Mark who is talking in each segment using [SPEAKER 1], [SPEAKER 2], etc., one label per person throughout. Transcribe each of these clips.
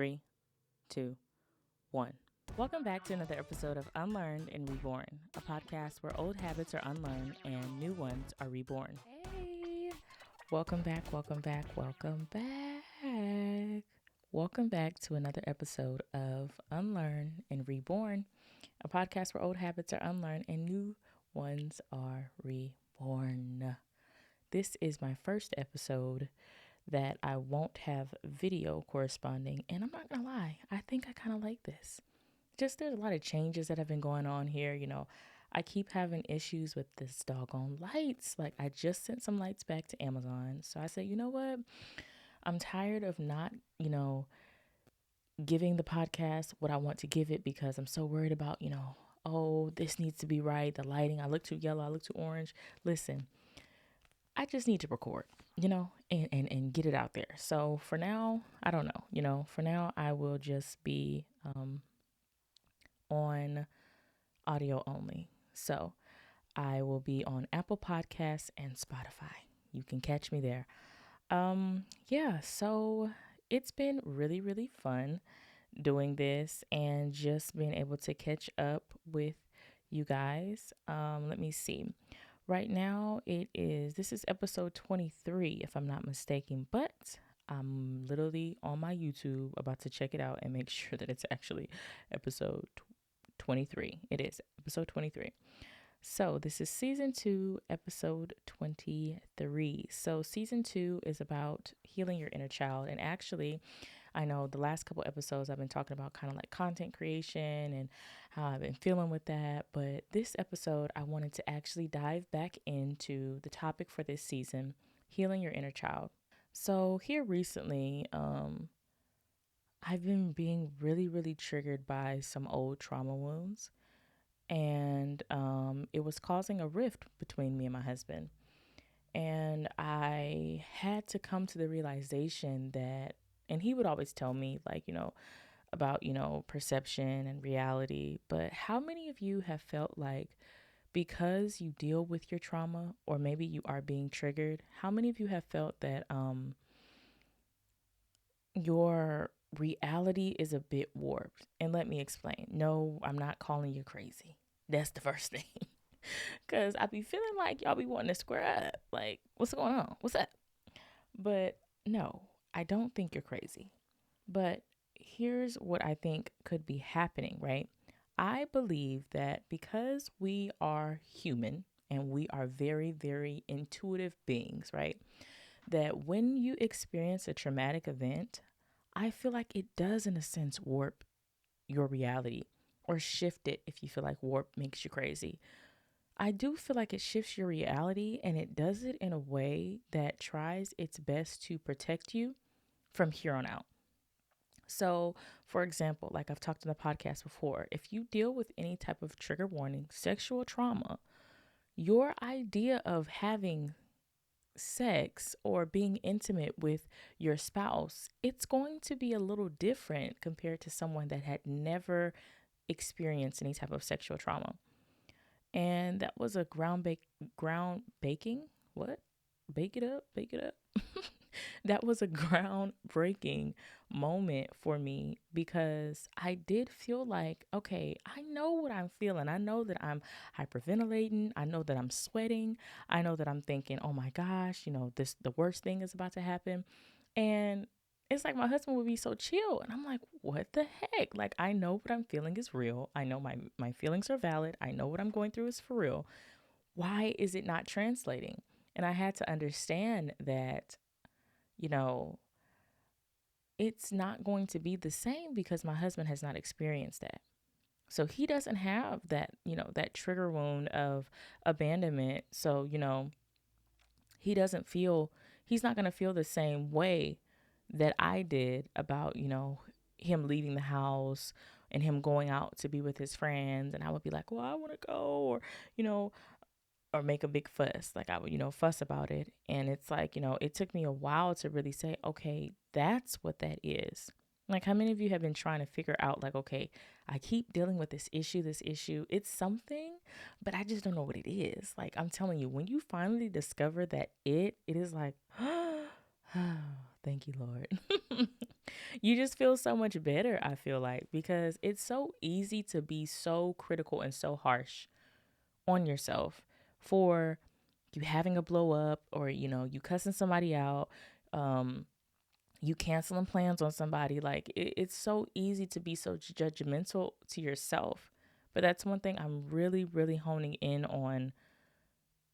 [SPEAKER 1] 3, 2, 1. Welcome back to another episode of Unlearned and Reborn, a podcast where old habits are unlearned and new ones are reborn. Hey, welcome back. Welcome back to another episode of Unlearned and Reborn, a podcast where old habits are unlearned and new ones are reborn. This is my first episode that I won't have video corresponding, and I'm not gonna lie, I think I kind of like this. Just there's a lot of changes that have been going on here. I keep having issues with this doggone lights. Like, I just sent some lights back to Amazon, so I said, you know what, I'm tired of not giving the podcast what I want to give it, because I'm so worried about, oh, this needs to be right, the lighting, I look too yellow, I look too orange. Listen, I just need to record, and get it out there. So for now, I don't know, for now I will just be on audio only. So I will be on Apple Podcasts and Spotify. You can catch me there. So it's been really, really fun doing this and just being able to catch up with you guys. Let me see. Right now this is episode 23, if I'm not mistaken, but I'm literally on my YouTube about to check it out and make sure that it's actually episode 23. It is episode 23. So this is season 2, episode 23. So season 2 is about healing your inner child. And actually, I know the last couple episodes I've been talking about kind of like content creation and how I've been feeling with that. But this episode, I wanted to actually dive back into the topic for this season, healing your inner child. So here recently, I've been being really, really triggered by some old trauma wounds. And it was causing a rift between me and my husband. And I had to come to the realization that, and he would always tell me, like, about, perception and reality. But how many of you have felt like, because you deal with your trauma, or maybe you are being triggered, how many of you have felt that your reality is a bit warped? And let me explain. No, I'm not calling you crazy. That's the first thing. Because I be feeling like y'all be wanting to square up. Like, what's going on? What's up? But no, I don't think you're crazy. But here's what I think could be happening, right? I believe that because we are human and we are very, very intuitive beings, right? That when you experience a traumatic event, I feel like it does, in a sense, warp your reality, or shift it if you feel like warp makes you crazy. I do feel like it shifts your reality, and it does it in a way that tries its best to protect you from here on out. So, for example, like I've talked in the podcast before, if you deal with any type of trigger warning, sexual trauma, your idea of having sex or being intimate with your spouse, it's going to be a little different compared to someone that had never experienced any type of sexual trauma. And that was a ground baking. What? Bake it up. That was a groundbreaking moment for me, because I did feel like, okay, I know what I'm feeling. I know that I'm hyperventilating. I know that I'm sweating. I know that I'm thinking, oh my gosh, the worst thing is about to happen. And it's like my husband would be so chill. And I'm like, what the heck? Like, I know what I'm feeling is real. I know my feelings are valid. I know what I'm going through is for real. Why is it not translating? And I had to understand that, it's not going to be the same because my husband has not experienced that. So he doesn't have that, that trigger wound of abandonment. So, he's not going to feel the same way that I did about, him leaving the house and him going out to be with his friends. And I would be like, well, I want to go, or make a big fuss. Like, I would, fuss about it. And it's like, it took me a while to really say, okay, that's what that is. Like, how many of you have been trying to figure out, like, okay, I keep dealing with this issue. It's something, but I just don't know what it is. Like, I'm telling you, when you finally discover that it is like, thank you, Lord. You just feel so much better, I feel like, because it's so easy to be so critical and so harsh on yourself for you having a blow up, or you cussing somebody out, um you canceling plans on somebody. Like it's so easy to be so judgmental to yourself. But that's one thing I'm really, really honing in on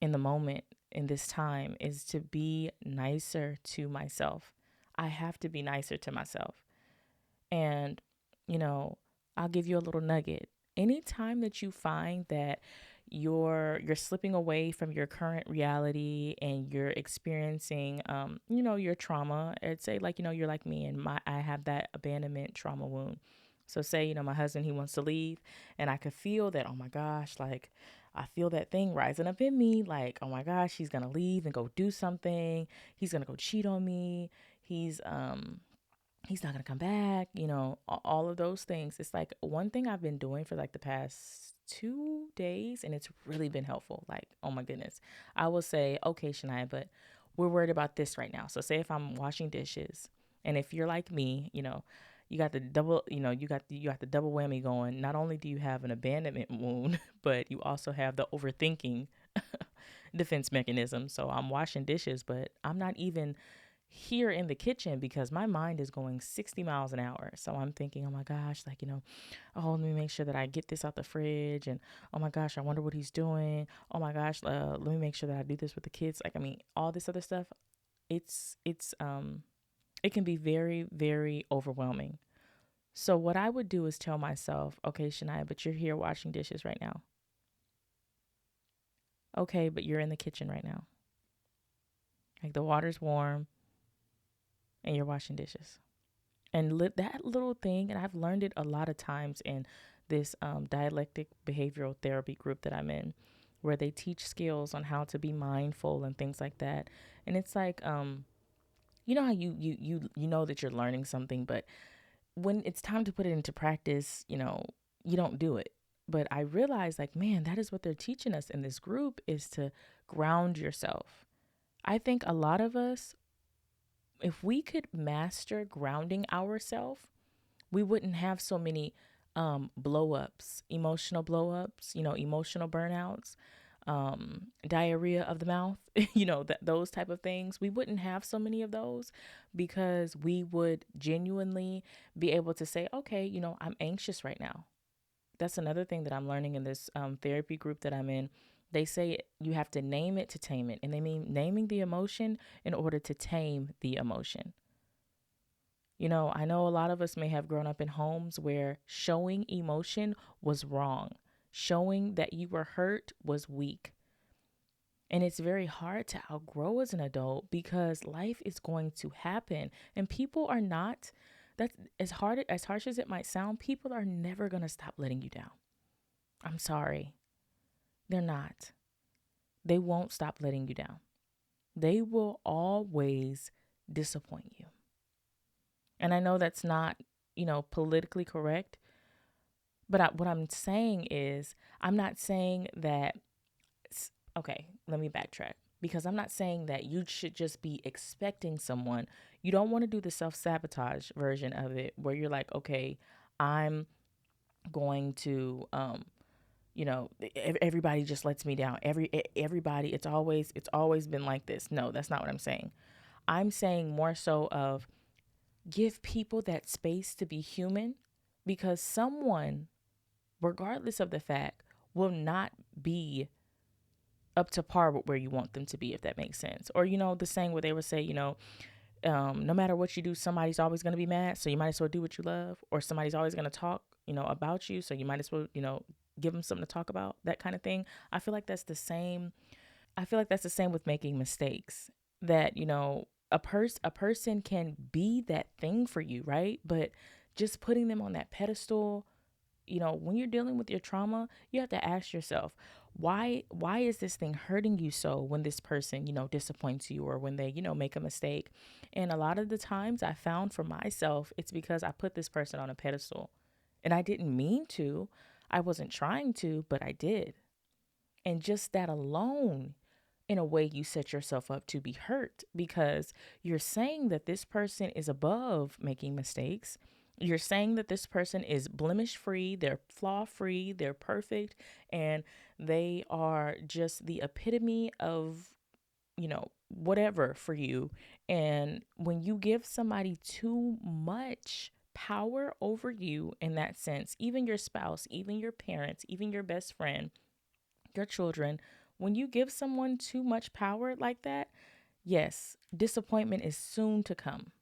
[SPEAKER 1] in the moment, in this time, is to be nicer to myself. I have to be nicer to myself. And, you know, I'll give you a little nugget. Anytime that you find that you're slipping away from your current reality and you're experiencing your trauma, I'd say, like, you're like me, and I have that abandonment trauma wound. So say, my husband, he wants to leave, and I could feel that, oh my gosh, like I feel that thing rising up in me, like, oh my gosh, he's gonna leave and go do something. He's gonna go cheat on me. He's not going to come back, all of those things. It's like one thing I've been doing for like the past 2 days, and it's really been helpful. Like, oh my goodness. I will say, okay, Shania, but we're worried about this right now. So say if I'm washing dishes, and if you're like me, you got the double, you got the double whammy going. Not only do you have an abandonment wound, but you also have the overthinking defense mechanism. So I'm washing dishes, but I'm not even here in the kitchen because my mind is going 60 miles an hour. So I'm thinking, oh my gosh, like, oh, let me make sure that I get this out the fridge. And oh my gosh, I wonder what he's doing. Oh my gosh, let me make sure that I do this with the kids. Like, I mean, all this other stuff, it can be very, very overwhelming. So what I would do is tell myself, okay, Shania, but you're here washing dishes right now. Okay, but you're in the kitchen right now. Like the water's warm and you're washing dishes. And that little thing, and I've learned it a lot of times in this dialectic behavioral therapy group that I'm in, where they teach skills on how to be mindful and things like that. And it's like, how you know that you're learning something, but when it's time to put it into practice, you don't do it. But I realized, like, man, that is what they're teaching us in this group, is to ground yourself. I think a lot of us, if we could master grounding ourselves, we wouldn't have so many blow ups, emotional blow ups, emotional burnouts, diarrhea of the mouth, those type of things. We wouldn't have so many of those because we would genuinely be able to say, okay, I'm anxious right now. That's another thing that I'm learning in this therapy group that I'm in. They say you have to name it to tame it. And they mean naming the emotion in order to tame the emotion. I know a lot of us may have grown up in homes where showing emotion was wrong. Showing that you were hurt was weak. And it's very hard to outgrow as an adult because life is going to happen. And people are not, that's as harsh as it might sound, people are never going to stop letting you down. I'm sorry. They're not. They won't stop letting you down. They will always disappoint you. And I know that's not, politically correct. But what I'm saying is, I'm not saying that, okay, let me backtrack. Because I'm not saying that you should just be expecting someone. You don't want to do the self-sabotage version of it where you're like, okay, I'm going to, everybody just lets me down. Everybody, it's always been like this. No, that's not what I'm saying. I'm saying more so of, give people that space to be human, because someone, regardless of the fact, will not be up to par with where you want them to be, if that makes sense. Or, the saying where they would say, no matter what you do, somebody's always going to be mad. So you might as well do what you love. Or somebody's always going to talk, about you. So you might as well, give them something to talk about, that kind of thing. I feel like that's the same. I feel like that's the same with making mistakes, that, a person can be that thing for you, right? But just putting them on that pedestal, when you're dealing with your trauma, you have to ask yourself, why is this thing hurting you so when this person, disappoints you, or when they, make a mistake? And a lot of the times I found for myself, it's because I put this person on a pedestal, and I didn't mean to. I wasn't trying to, but I did. And just that alone, in a way you set yourself up to be hurt because you're saying that this person is above making mistakes. You're saying that this person is blemish free, they're flaw free, they're perfect, and they are just the epitome of, whatever for you. And when you give somebody too much power over you in that sense, even your spouse, even your parents, even your best friend, your children, when you give someone too much power like that, yes, disappointment is soon to come.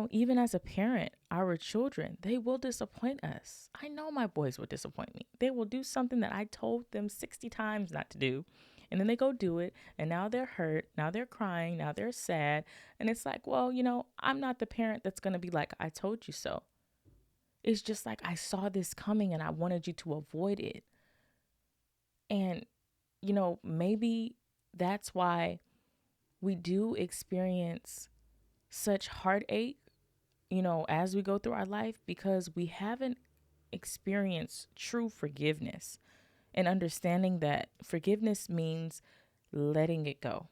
[SPEAKER 1] Even as a parent, our children, they will disappoint us. I know my boys will disappoint me. They will do something that I told them 60 times not to do. And then they go do it. And now they're hurt. Now they're crying. Now they're sad. And it's like, well, I'm not the parent that's going to be like, I told you so. It's just like, I saw this coming and I wanted you to avoid it. And, maybe that's why we do experience such heartache, as we go through our life, because we haven't experienced true forgiveness and understanding that forgiveness means letting it go.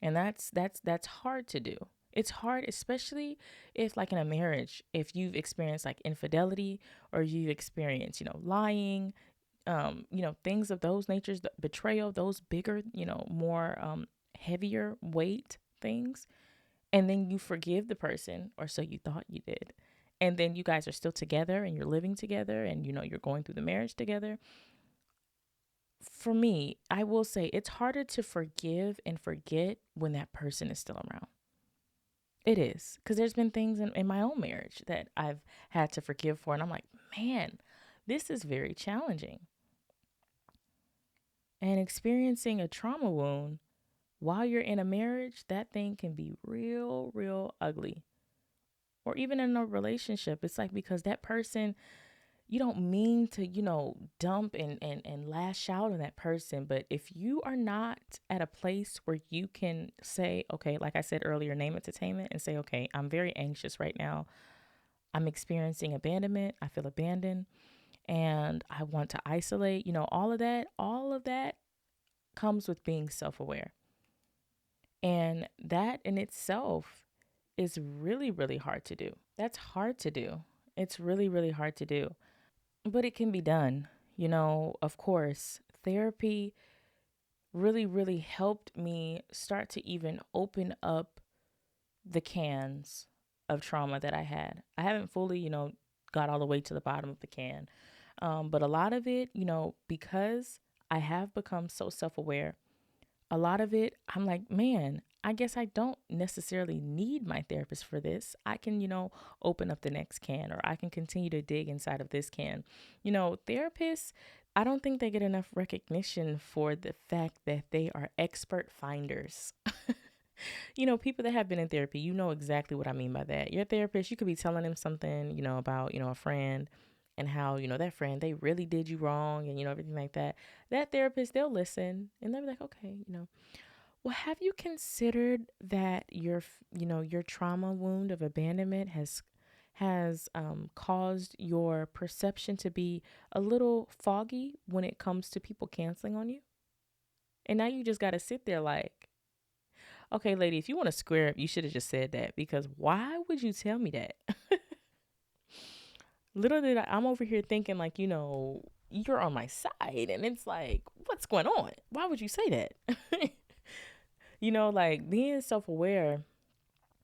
[SPEAKER 1] And that's hard to do. It's hard, especially if, like, in a marriage, if you've experienced like infidelity, or you've experienced, lying, things of those natures, the betrayal, those bigger, more heavier weight things. And then you forgive the person, or so you thought you did. And then you guys are still together and you're living together and, you're going through the marriage together. For me, I will say it's harder to forgive and forget when that person is still around. It is. Because there's been things in my own marriage that I've had to forgive for. And I'm like, man, this is very challenging. And experiencing a trauma wound while you're in a marriage, that thing can be real, real ugly. Or even in a relationship, it's like, because that person, you don't mean to, dump and lash out on that person. But if you are not at a place where you can say, okay, like I said earlier, name entertainment, and say, okay, I'm very anxious right now. I'm experiencing abandonment. I feel abandoned and I want to isolate, all of that comes with being self-aware. And that in itself is really, really hard to do. That's hard to do. It's really, really hard to do. But it can be done. Of course, therapy really, really helped me start to even open up the cans of trauma that I had. I haven't fully, got all the way to the bottom of the can. But a lot of it, because I have become so self-aware, a lot of it, I'm like, man, I guess I don't necessarily need my therapist for this. I can, open up the next can, or I can continue to dig inside of this can. Therapists, I don't think they get enough recognition for the fact that they are expert finders. People that have been in therapy, exactly what I mean by that. Your therapist, you could be telling them something, about, a friend, and how, that friend, they really did you wrong, and, everything like that. That therapist, they'll listen and they'll be like, okay, well, have you considered that your trauma wound of abandonment has caused your perception to be a little foggy when it comes to people canceling on you? And now you just got to sit there like, okay, lady, if you want to square up, you should have just said that, because why would you tell me that? Little did I'm over here thinking like, you're on my side. And it's like, what's going on? Why would you say that? Like, being self-aware,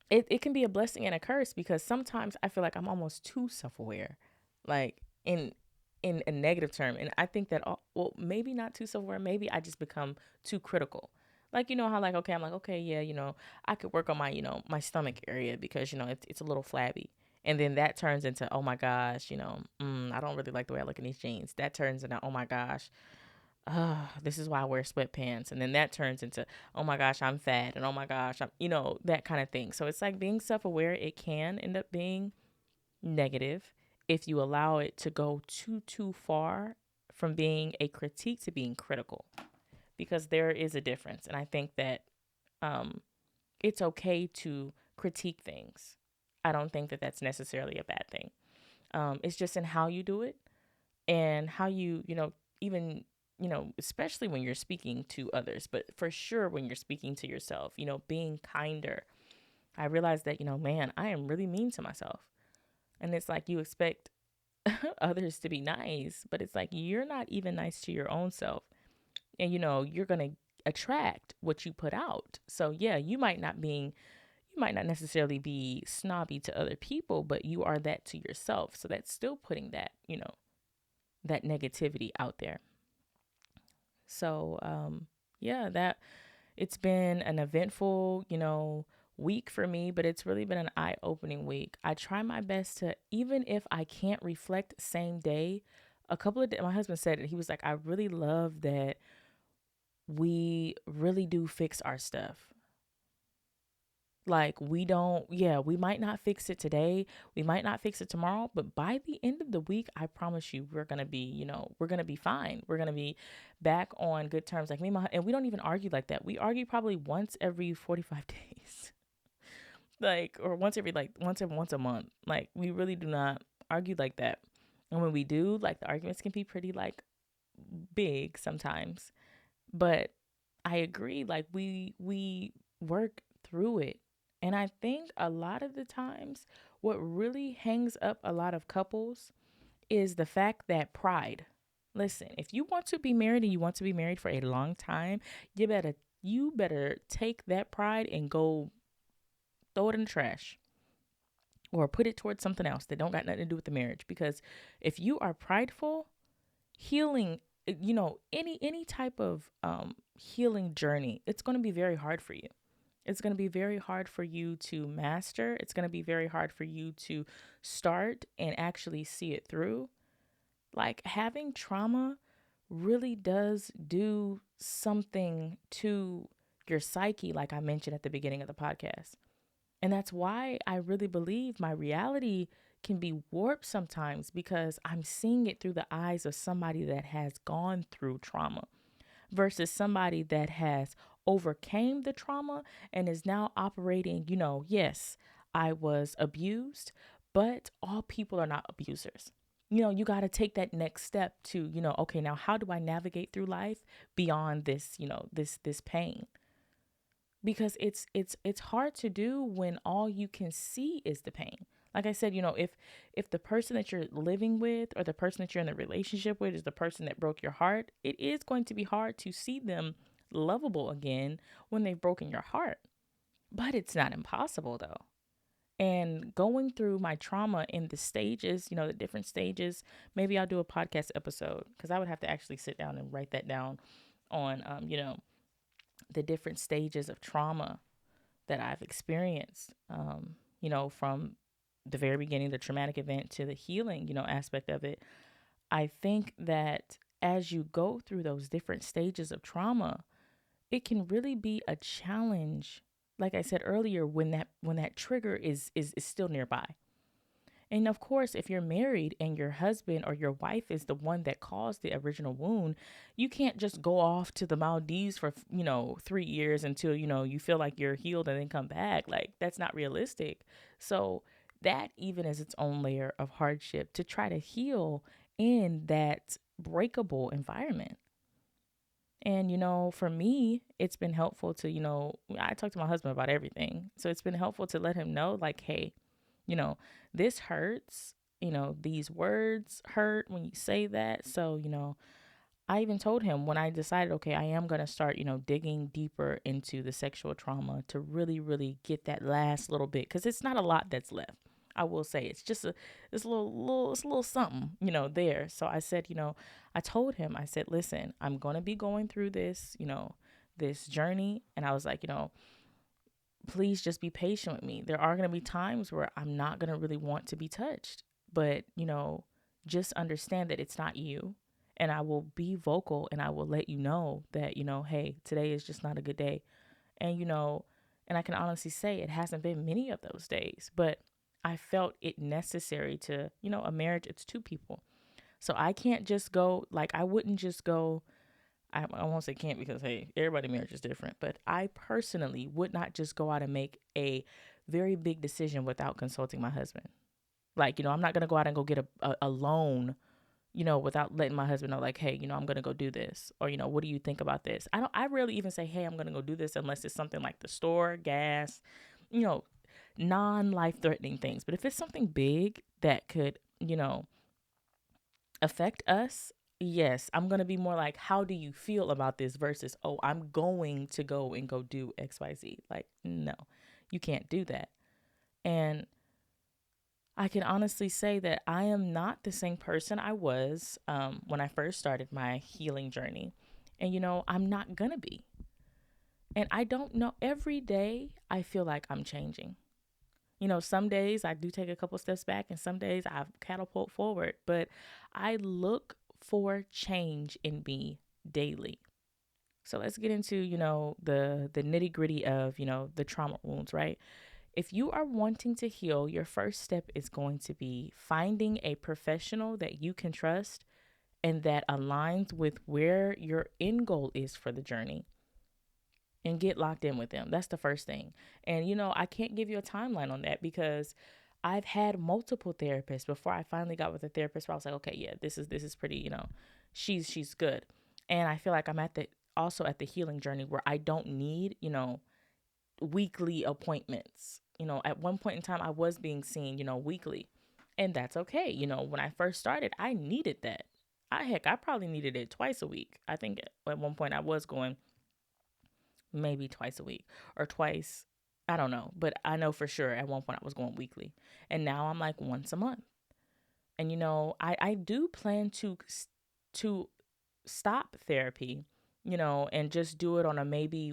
[SPEAKER 1] it can be a blessing and a curse, because sometimes I feel like I'm almost too self-aware, like in a negative term. And I think that, well, maybe not too self-aware. Maybe I just become too critical. Like, how, like, okay, I'm like, okay, yeah, I could work on my, my stomach area, because, it's a little flabby. And then that turns into, oh my gosh, I don't really like the way I look in these jeans. That turns into, oh my gosh, this is why I wear sweatpants. And then that turns into, oh my gosh, I'm fat. And oh my gosh, I'm, that kind of thing. So it's like, being self-aware, it can end up being negative if you allow it to go too far from being a critique to being critical, because there is a difference. And I think that it's okay to critique things. I don't think that that's necessarily a bad thing. It's just in how you do it, and how you, even especially when you're speaking to others, but for sure when you're speaking to yourself, being kinder. I realized that, man, I am really mean to myself. And it's like you expect others to be nice, but it's like you're not even nice to your own self. And, you're going to attract what you put out. So, yeah, you might not necessarily be snobby to other people, but you are that to yourself. So that's still putting that, that negativity out there. So, yeah, that it's been an eventful, week for me, but it's really been an eye-opening week. I try my best to, even if I can't reflect same day, a couple of days, my husband said it. He was like, I really love that we really do fix our stuff. Like we don't, yeah, we might not fix it today. We might not fix it tomorrow, but by the end of the week, I promise you, we're going to be, we're going to be fine. We're going to be back on good terms. Like me and we don't even argue like that. We argue probably once every 45 days, like, or once a month. Like we really do not argue like that. And when we do, like the arguments can be pretty like big sometimes, but I agree. Like we work through it. And I think a lot of the times what really hangs up a lot of couples is the fact that pride. Listen, if you want to be married and you want to be married for a long time, you better take that pride and go throw it in the trash or put it towards something else that don't got nothing to do with the marriage. Because if you are prideful, healing, any type of healing journey, it's going to be very hard for you. It's going to be very hard for you to master. It's going to be very hard for you to start and actually see it through. Like having trauma really does do something to your psyche, like I mentioned at the beginning of the podcast. And that's why I really believe my reality can be warped sometimes, because I'm seeing it through the eyes of somebody that has gone through trauma versus somebody that has overcame the trauma and is now operating, yes, I was abused, but all people are not abusers. You got to take that next step to, okay, now how do I navigate through life beyond this, this pain? Because it's hard to do when all you can see is the pain. Like I said, if the person that you're living with or the person that you're in a relationship with is the person that broke your heart, it is going to be hard to see them lovable again when they've broken your heart. But it's not impossible though. And going through my trauma in the stages, the different stages, maybe I'll do a podcast episode, because I would have to actually sit down and write that down on, the different stages of trauma that I've experienced, from the very beginning, the traumatic event, to the healing, aspect of it. I think that as you go through those different stages of trauma, it can really be a challenge. Like I said earlier, when that trigger is still nearby. And of course, if you're married and your husband or your wife is the one that caused the original wound, you can't just go off to the Maldives for, 3 years until, you feel like you're healed and then come back. Like that's not realistic. So that even is its own layer of hardship to try to heal in that breakable environment. And, for me, it's been helpful to, I talk to my husband about everything. So it's been helpful to let him know, like, hey, this hurts, these words hurt when you say that. So, I even told him when I decided, okay, I am going to start, digging deeper into the sexual trauma to really, really get that last little bit. Cause it's not a lot that's left. I will say it's just it's a little something, there. So I said, I told him, I said, listen, I'm going to be going through this, this journey. And I was like, please just be patient with me. There are going to be times where I'm not going to really want to be touched, but, just understand that it's not you. And I will be vocal and I will let you know that, hey, today is just not a good day. And, and I can honestly say it hasn't been many of those days, but I felt it necessary to, a marriage, it's two people. So I can't just go, like, I wouldn't just go, I won't say can't because, hey, everybody's marriage is different. But I personally would not just go out and make a very big decision without consulting my husband. Like, I'm not going to go out and go get a loan without letting my husband know, like, hey, I'm going to go do this. Or, what do you think about this? I rarely even say, hey, I'm going to go do this unless it's something like the store, gas, you know, non-life threatening things. But if it's something big that could, affect us, yes, I'm going to be more like, how do you feel about this versus, oh, I'm going to go and go do XYZ. Like, no, you can't do that. And I can honestly say that I am not the same person I was when I first started my healing journey. And, I'm not going to be. And I don't know, every day I feel like I'm changing. Some days I do take a couple steps back and some days I catapult forward, but I look for change in me daily. So let's get into, the nitty gritty of, the trauma wounds, right? If you are wanting to heal, your first step is going to be finding a professional that you can trust and that aligns with where your end goal is for the journey, and get locked in with them. That's the first thing. And, I can't give you a timeline on that because I've had multiple therapists before I finally got with a therapist where I was like, okay, yeah, this is pretty, she's good. And I feel like I'm also at the healing journey where I don't need, weekly appointments. At one point in time, I was being seen, weekly. And that's okay. When I first started, I needed that. I probably needed it twice a week. I think at one point I was going maybe twice a week or twice. I don't know. But I know for sure at one point I was going weekly. And now I'm like once a month. And, I do plan to stop therapy, and just do it on a maybe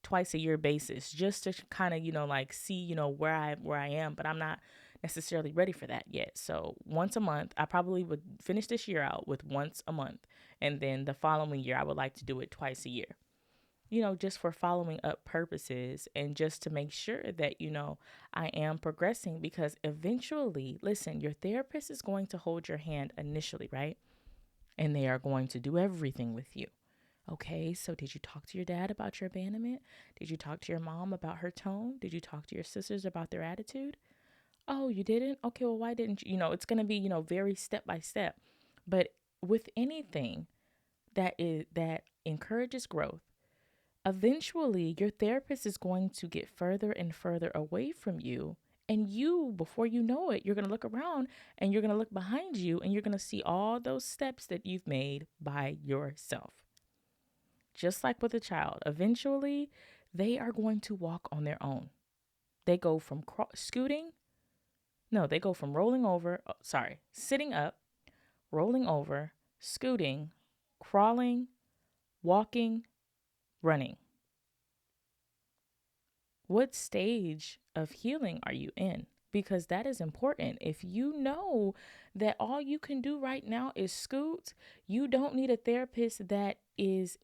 [SPEAKER 1] twice a year basis, just to kind of, like see, where I am, but I'm not necessarily ready for that yet. So once a month, I probably would finish this year out with once a month. And then the following year, I would like to do it twice a year, just for following up purposes and just to make sure that, I am progressing, because eventually, listen, your therapist is going to hold your hand initially, right? And they are going to do everything with you. Okay, so did you talk to your dad about your abandonment? Did you talk to your mom about her tone? Did you talk to your sisters about their attitude? Oh, you didn't? Okay, well, why didn't you? It's going to be, very step by step. But with anything that encourages growth, eventually your therapist is going to get further and further away from you. And you, before you know it, you're going to look around and you're going to look behind you and you're going to see all those steps that you've made by yourself. Just like with a child, eventually they are going to walk on their own. They go from they go from sitting up, rolling over, scooting, crawling, walking, running. What stage of healing are you in? Because that is important. If you know that all you can do right now is scoot, you don't need a therapist that is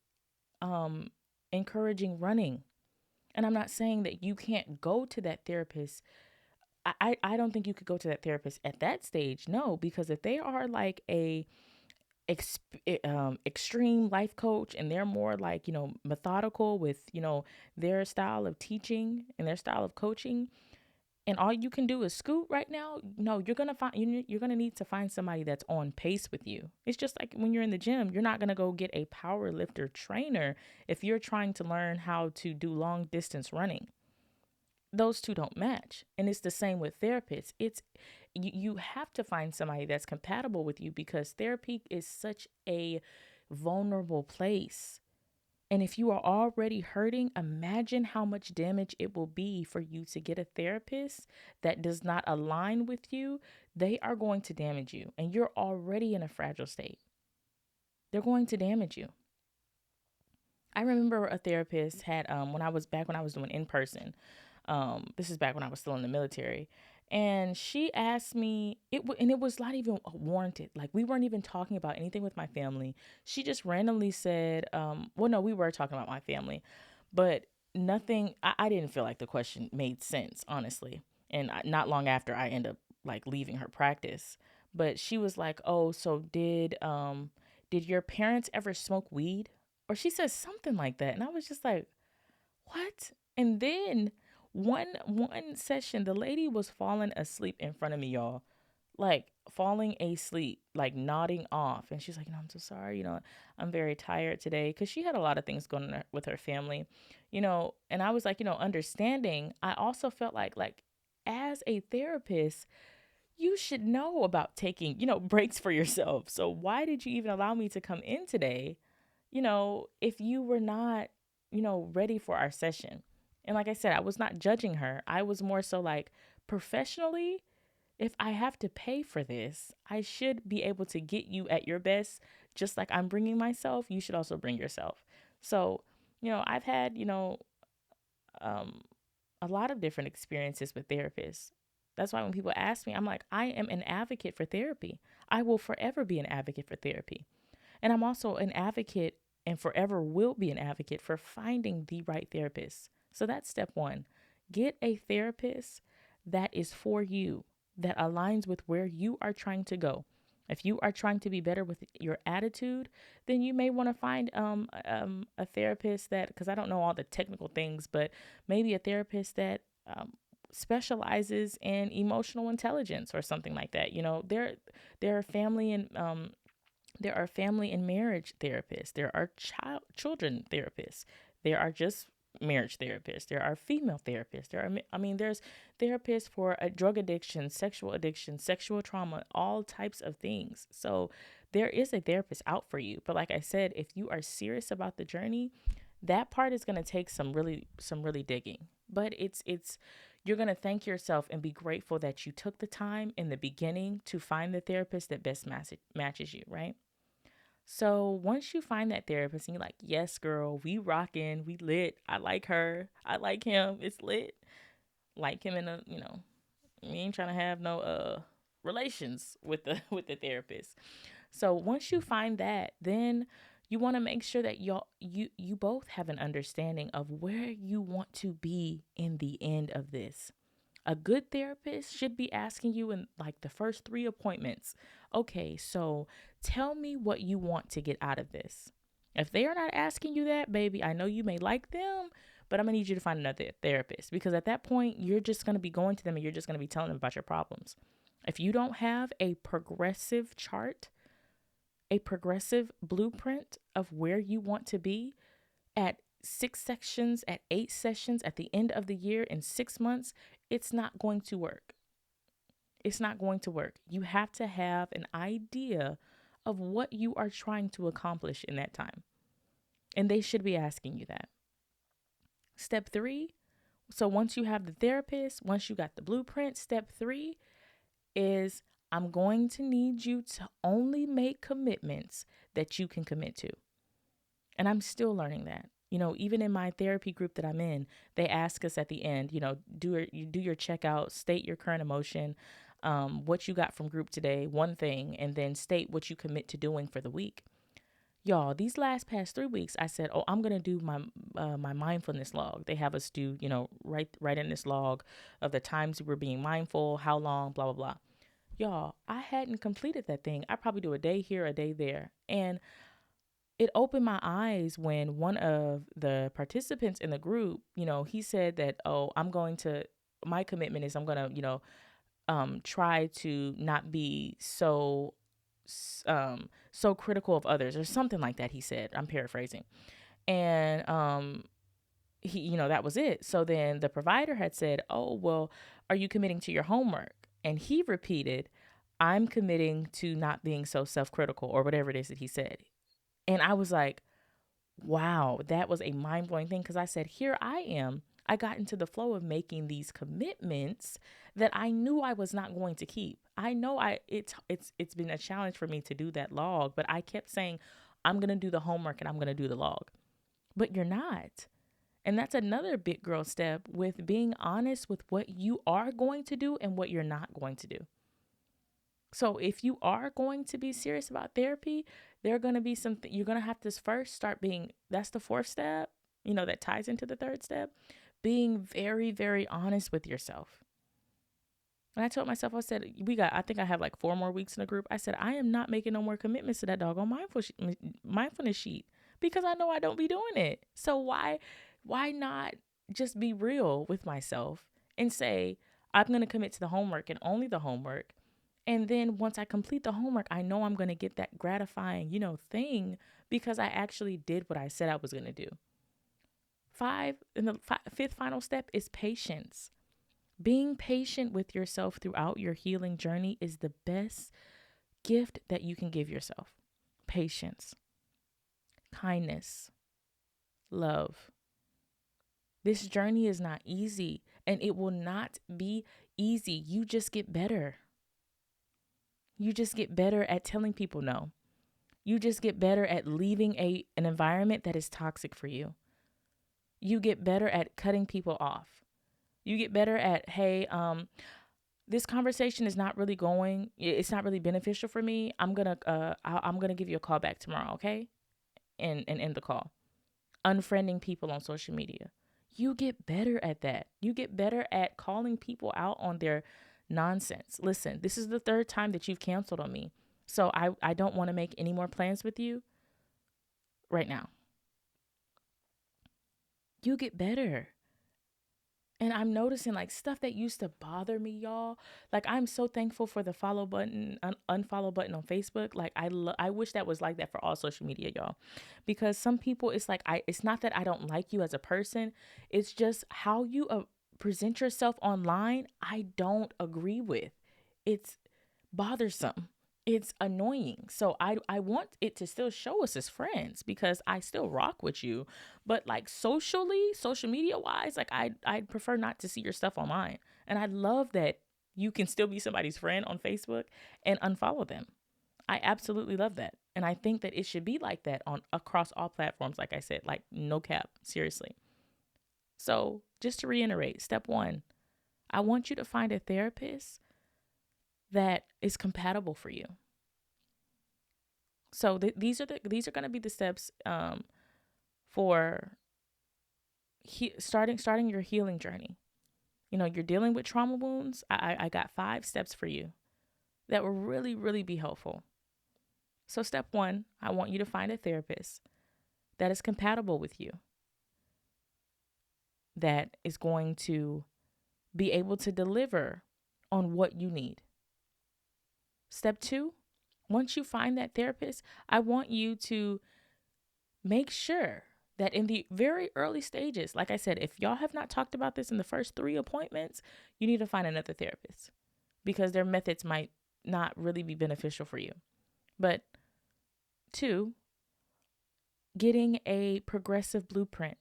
[SPEAKER 1] encouraging running. And I'm not saying that you can't go to that therapist. I don't think you could go to that therapist at that stage. No, because if they are like a extreme life coach and they're more like, methodical with, their style of teaching and their style of coaching, and all you can do is scoot right now, no, you're going to need to find somebody that's on pace with you. It's just like when you're in the gym, you're not going to go get a power lifter trainer if you're trying to learn how to do long distance running. Those two don't match. And it's the same with therapists. You have to find somebody that's compatible with you, because therapy is such a vulnerable place. And if you are already hurting, imagine how much damage it will be for you to get a therapist that does not align with you. They are going to damage you, and you're already in a fragile state. They're going to damage you. I remember a therapist had, when I was doing in person, this is back when I was still in the military. And she asked me, and it was not even warranted. Like, we weren't even talking about anything with my family. She just randomly said, well, no, we were talking about my family, but nothing, I didn't feel like the question made sense, honestly. And not long after, I ended up like leaving her practice. But she was like, oh, so did your parents ever smoke weed? Or she said something like that. And I was just like, what? And then one session, the lady was falling asleep in front of me, y'all. like falling asleep, like nodding off. And she's like, I'm so sorry. I'm very tired today because she had a lot of things going on with her family, and I was like, understanding. I also felt like as a therapist, you should know about taking, breaks for yourself. So why did you even allow me to come in today, if you were not, ready for our session? And like I said, I was not judging her. I was more so like, professionally, if I have to pay for this, I should be able to get you at your best. Just like I'm bringing myself, you should also bring yourself. So, I've had, um, a lot of different experiences with therapists. That's why when people ask me, I'm like, I am an advocate for therapy. I will forever be an advocate for therapy. And I'm also an advocate and forever will be an advocate for finding the right therapist. So that's step one. Get a therapist that is for you, that aligns with where you are trying to go. If you are trying to be better with your attitude, then you may want to find a therapist that, because I don't know all the technical things, but maybe a therapist that specializes in emotional intelligence or something like that. There are family and marriage therapists. There are children therapists. There are just marriage therapists. There are female therapists. There's therapists for drug addiction, sexual trauma, all types of things. So there is a therapist out for you. But like I said, if you are serious about the journey, that part is going to take some really digging. But it's you're going to thank yourself and be grateful that you took the time in the beginning to find the therapist that best matches you, right? So once you find that therapist and you're like, yes, girl, we rocking, we lit. I like her. I like him. It's lit. Like him we ain't trying to have no relations with the with the therapist. So once you find that, then you want to make sure that you both have an understanding of where you want to be in the end of this. A good therapist should be asking you in like the first 3 appointments, okay, so tell me what you want to get out of this. If they are not asking you that, baby, I know you may like them, but I'm going to need you to find another therapist, because at that point, you're just going to be going to them and you're just going to be telling them about your problems. If you don't have a progressive chart, a progressive blueprint of where you want to be at 6 sections, at 8 sessions, at the end of the year, in 6 months, it's not going to work. It's not going to work. You have to have an idea of what you are trying to accomplish in that time. And they should be asking you that. Step 3. So once you have the therapist, once you got the blueprint, step 3 is, I'm going to need you to only make commitments that you can commit to. And I'm still learning that. Even in my therapy group that I'm in, they ask us at the end, do your checkout, state your current emotion, what you got from group today, one thing, and then state what you commit to doing for the week. Y'all, these past 3 weeks, I said, I'm gonna do my mindfulness log. They have us do, write in this log of the times we're being mindful, how long, blah blah blah. Y'all, I hadn't completed that thing. I probably do a day here, a day there, and it opened my eyes when one of the participants in the group, he said that, my commitment is I'm going to, try to not be so critical of others or something like that. He said, I'm paraphrasing. And, he, that was it. So then the provider had said, oh, well, are you committing to your homework? And he repeated, I'm committing to not being so self-critical, or whatever it is that he said. And I was like, wow, that was a mind-blowing thing, because I said, here I am. I got into the flow of making these commitments that I knew I was not going to keep. I know it's been a challenge for me to do that log, but I kept saying, I'm going to do the homework and I'm going to do the log. But you're not. And that's another big girl step, with being honest with what you are going to do and what you're not going to do. So if you are going to be serious about therapy, there are going to be something you're going to have to first start being, that's the 4th step, that ties into the 3rd step, being very, very honest with yourself. And I told myself, I said, I think I have like 4 more weeks in the group. I said, I am not making no more commitments to that doggone mindfulness sheet, because I know I don't be doing it. So why not just be real with myself and say, I'm going to commit to the homework and only the homework. And then once I complete the homework, I know I'm going to get that gratifying, thing because I actually did what I said I was going to do. Fifth final step is patience. Being patient with yourself throughout your healing journey is the best gift that you can give yourself. Patience, kindness, love. This journey is not easy, and it will not be easy. You just get better. You just get better at telling people no. You just get better at leaving an environment that is toxic for you. You get better at cutting people off. You get better at, hey, this conversation is not really going, it's not really beneficial for me. I'm gonna give you a call back tomorrow, okay? And end the call. Unfriending people on social media. You get better at that. You get better at calling people out on their nonsense. Listen, this is the third time that you've canceled on me. So I don't want to make any more plans with you right now. You get better. And I'm noticing like stuff that used to bother me, y'all. Like I'm so thankful for the follow button, unfollow button on Facebook. Like I wish that was like that for all social media, y'all. Because some people, it's like it's not that I don't like you as a person. It's just how you present yourself online. I don't agree with. It's bothersome. It's annoying. So I want it to still show us as friends because I still rock with you. But like social media wise, like I'd prefer not to see your stuff online. And I love that you can still be somebody's friend on Facebook and unfollow them. I absolutely love that. And I think that it should be like that on across all platforms, like I said, like no cap, seriously. So just to reiterate, step 1, I want you to find a therapist that is compatible for you. So these are going to be the steps for starting your healing journey. You're dealing with trauma wounds. I got 5 steps for you that will really, really be helpful. So step 1, I want you to find a therapist that is compatible with you, that is going to be able to deliver on what you need. Step 2, once you find that therapist, I want you to make sure that in the very early stages, like I said, if y'all have not talked about this in the first 3 appointments, you need to find another therapist because their methods might not really be beneficial for you. But 2, getting a progressive blueprint,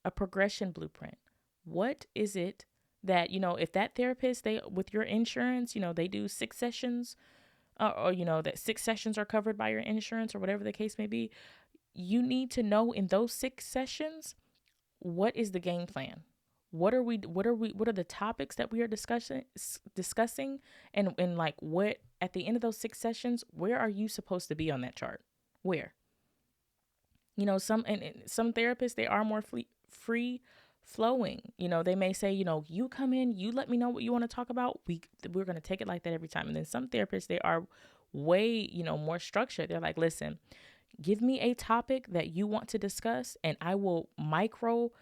[SPEAKER 1] a progression blueprint. What is it that, if that therapist, they with your insurance, they do 6 sessions or that 6 sessions are covered by your insurance or whatever the case may be, you need to know in those 6 sessions, what is the game plan? What are the topics that we are discussing and like what at the end of those 6 sessions, where are you supposed to be on that chart? Where? Some therapists, they are more free flowing. They may say, you come in, you let me know what you want to talk about. We're going to take it like that every time. And then some therapists, they are way, more structured. They're like, listen, give me a topic that you want to discuss and I will micro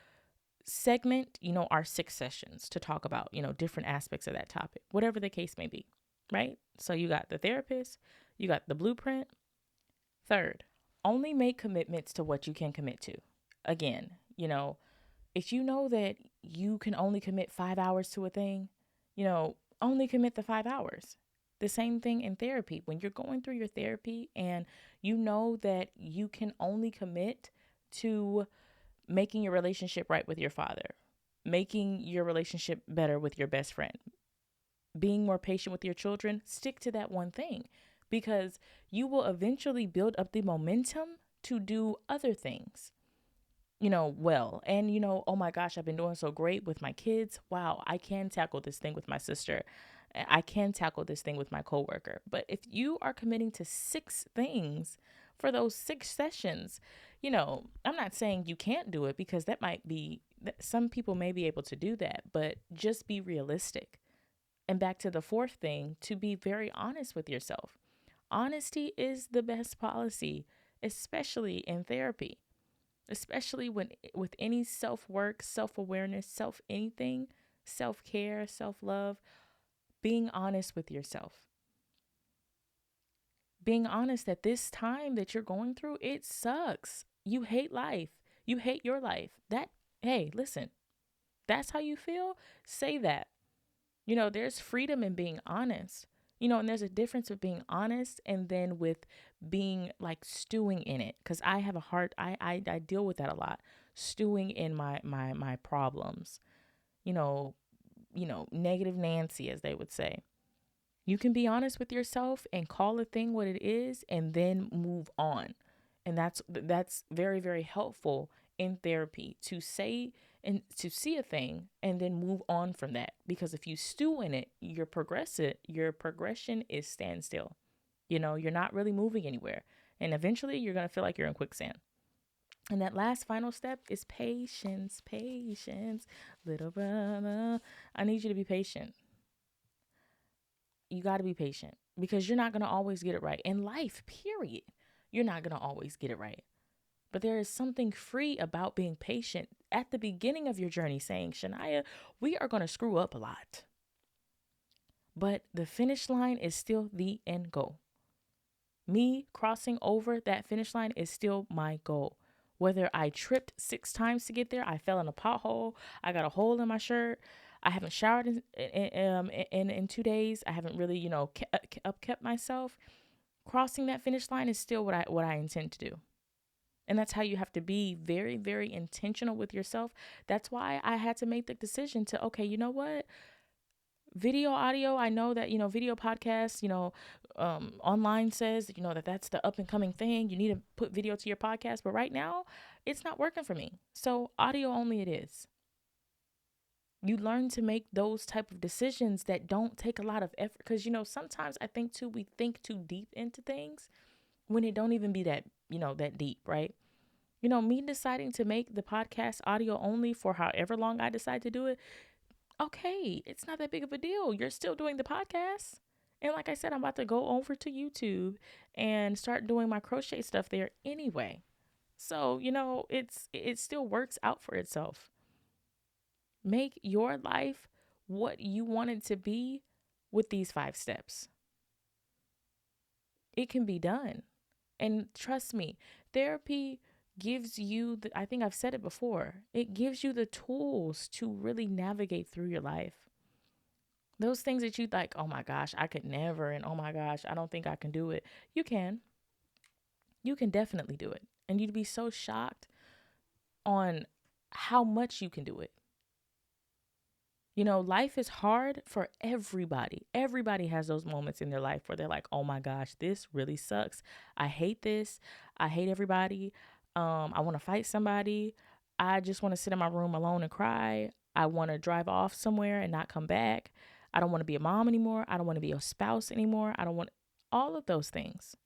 [SPEAKER 1] segment, our 6 sessions to talk about, different aspects of that topic, whatever the case may be. Right? So you got the therapist, you got the blueprint. Third, only make commitments to what you can commit to. Again, if you know that you can only commit 5 hours to a thing, only commit the 5 hours. The same thing in therapy. When you're going through your therapy and you know that you can only commit to making your relationship right with your father, making your relationship better with your best friend, being more patient with your children, stick to that one thing because you will eventually build up the momentum to do other things, well. And, oh my gosh, I've been doing so great with my kids. Wow, I can tackle this thing with my sister. I can tackle this thing with my coworker. But if you are committing to 6 things for those 6 sessions, I'm not saying you can't do it because that might be, some people may be able to do that, but just be realistic. And back to the 4th thing, to be very honest with yourself. Honesty is the best policy, especially in therapy, especially with any self-work, self-awareness, anything, self-care, self-love, being honest with yourself. Being honest that this time that you're going through, it sucks. You hate life. You hate your life. Hey, listen, that's how you feel. Say that. There's freedom in being honest. And there's a difference of being honest and then with being like stewing in it. Cause I have a heart, I deal with that a lot. Stewing in my problems. You know, negative Nancy, as they would say. You can be honest with yourself and call a thing what it is and then move on. And that's very, very helpful in therapy to say and to see a thing and then move on from that. Because if you stew in it, your progression is standstill. You're not really moving anywhere. And eventually you're going to feel like you're in quicksand. And that last final step is patience, patience, little brother. I need you to be patient. You got to be patient because you're not going to always get it right. In life, period, you're not going to always get it right. But there is something free about being patient at the beginning of your journey, saying, Shania, we are going to screw up a lot. But the finish line is still the end goal. Me crossing over that finish line is still my goal. Whether I tripped 6 times to get there, I fell in a pothole, I got a hole in my shirt, I haven't showered in 2 days, I haven't really, kept myself. Crossing that finish line is still what I intend to do. And that's how you have to be very, very intentional with yourself. That's why I had to make the decision to, okay, you know what? Video, audio, I know that, video podcasts, online says, that's the up and coming thing. You need to put video to your podcast. But right now, it's not working for me. So audio only it is. You learn to make those type of decisions that don't take a lot of effort. Because, sometimes I think too, we think too deep into things when it don't even be that, that deep, right? Me deciding to make the podcast audio only for however long I decide to do it. Okay, it's not that big of a deal. You're still doing the podcast. And like I said, I'm about to go over to YouTube and start doing my crochet stuff there anyway. So, it still works out for itself. Make your life what you want it to be with these 5 steps. It can be done. And trust me, therapy gives you, I think I've said it before, it gives you the tools to really navigate through your life. Those things that you like, oh my gosh, I could never, and oh my gosh, I don't think I can do it. You can. You can definitely do it. And you'd be so shocked on how much you can do it. Life is hard for everybody. Everybody has those moments in their life where they're like, oh my gosh, this really sucks. I hate this. I hate everybody. I want to fight somebody. I just want to sit in my room alone and cry. I want to drive off somewhere and not come back. I don't want to be a mom anymore. I don't want to be a spouse anymore. I don't want all of those things.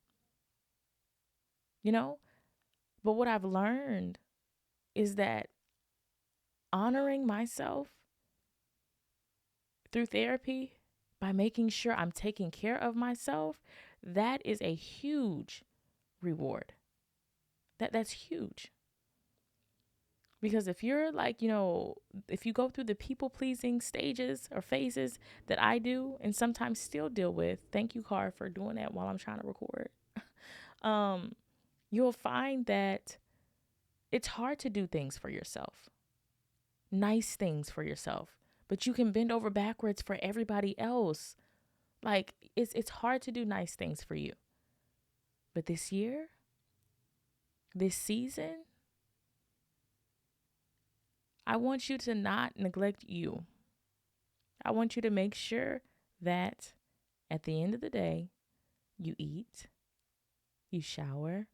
[SPEAKER 1] But what I've learned is that honoring myself through therapy, by making sure I'm taking care of myself, that is a huge reward. That's huge. Because if you're like, if you go through the people pleasing stages or phases that I do and sometimes still deal with, thank you, Car, for doing that while I'm trying to record. You'll find that it's hard to do things for yourself, nice things for yourself, but you can bend over backwards for everybody else. Like it's hard to do nice things for you. But this year, this season, I want you to not neglect you. I want you to make sure that at the end of the day, you eat, you shower,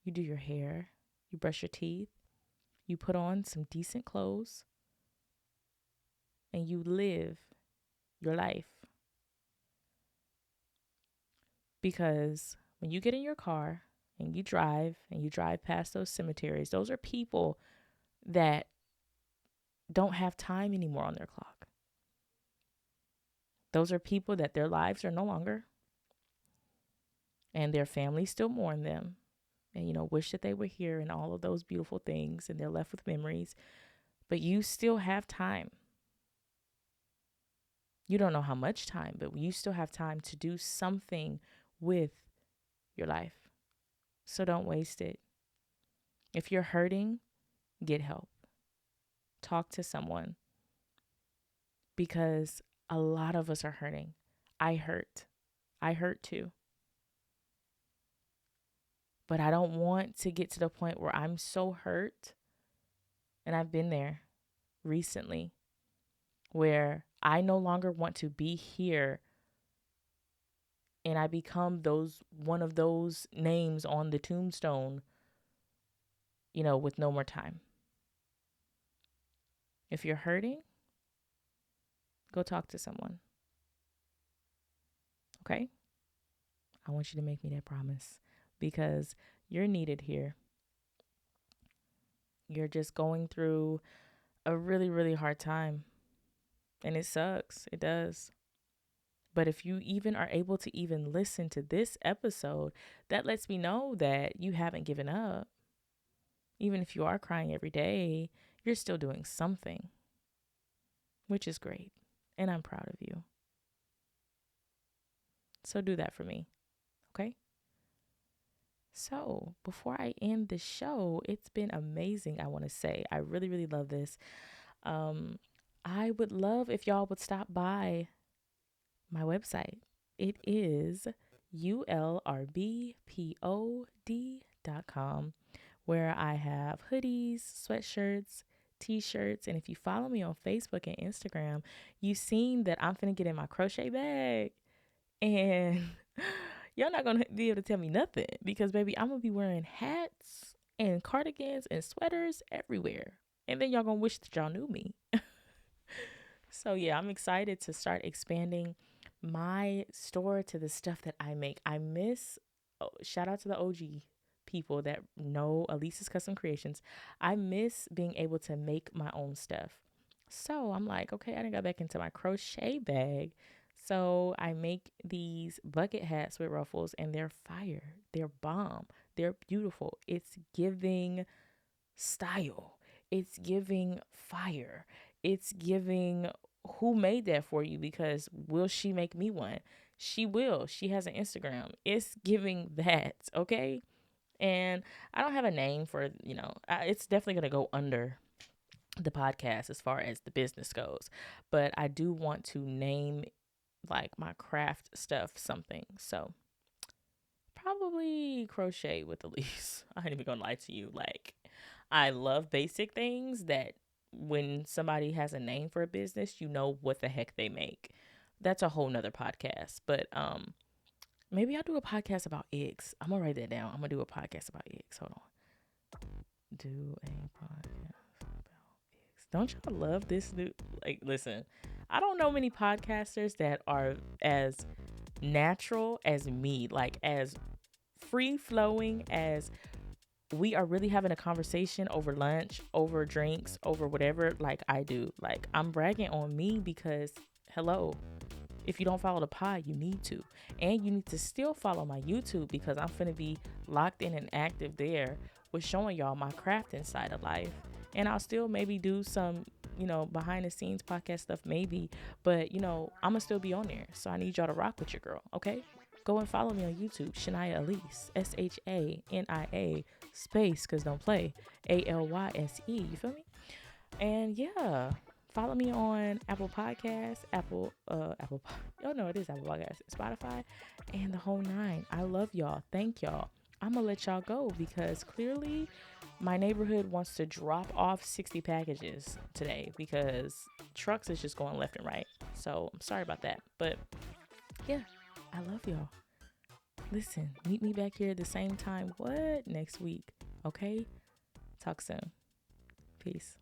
[SPEAKER 1] you do your hair, you brush your teeth, you put on some decent clothes, and you live your life. Because when you get in your car and you drive past those cemeteries, those are people that don't have time anymore on their clock. Those are people that their lives are no longer, and their families still mourn them and, wish that they were here and all of those beautiful things, and they're left with memories, but you still have time. You don't know how much time, but you still have time to do something with your life. So don't waste it. If you're hurting, get help. Talk to someone, because a lot of us are hurting. I hurt. I hurt too. But I don't want to get to the point where I'm so hurt, and I've been there recently, where I no longer want to be here, and I become one of those names on the tombstone, with no more time. If you're hurting, go talk to someone. Okay? I want you to make me that promise, because you're needed here. You're just going through a really, really hard time, and it sucks. It does. But if you even are able to even listen to this episode, that lets me know that you haven't given up. Even if you are crying every day, you're still doing something, which is great. And I'm proud of you. So do that for me. Okay? So before I end the show, it's been amazing, I want to say. I really, really love this. I would love if y'all would stop by my website. It is ULRBPOD.com, where I have hoodies, sweatshirts, t-shirts. And if you follow me on Facebook and Instagram, you've seen that I'm finna get in my crochet bag. And y'all not gonna be able to tell me nothing, because baby, I'm gonna be wearing hats and cardigans and sweaters everywhere. And then y'all gonna wish that y'all knew me. So yeah, I'm excited to start expanding my store to the stuff that I make. Shout out to the OG people that know Alyse's Custom Creations. I miss being able to make my own stuff. So I'm like, okay, I done got back into my crochet bag. So I make these bucket hats with ruffles, and they're fire. They're bomb. They're beautiful. It's giving style. It's giving fire. It's giving who made that for you, because will she make me one? She will. She has an Instagram. It's giving that, okay? And I don't have a name for, it's definitely going to go under the podcast as far as the business goes. But I do want to name like my craft stuff something. So probably crochet with Alyse. I ain't even gonna lie to you. Like, I love basic things that when somebody has a name for a business, you know what the heck they make. That's a whole nother podcast. But maybe I'll do a podcast about eggs. I'm gonna write that down. I'm gonna do a podcast about eggs. Hold on. Do a podcast about eggs. Don't y'all love this new, like, listen, I don't know many podcasters that are as natural as me, like as free flowing as we are, really having a conversation over lunch, over drinks, over whatever, like I do. Like, I'm bragging on me because, hello, if you don't follow the pod, you need to. And you need to still follow my YouTube, because I'm finna be locked in and active there with showing y'all my crafting side of life. And I'll still maybe do some, behind the scenes podcast stuff maybe. But, I'm gonna still be on there. So I need y'all to rock with your girl, okay? Go and follow me on YouTube, Shania Alyse, SHANIA, space, cause don't play, ALYSE, you feel me? And yeah, follow me on Apple Podcasts, it is Apple Podcasts, Spotify, and the whole nine. I love y'all. Thank y'all. I'm gonna let y'all go, because clearly my neighborhood wants to drop off 60 packages today, because trucks is just going left and right. So I'm sorry about that, but yeah, I love y'all. Listen, meet me back here at the same time. Next week? Okay? Talk soon. Peace.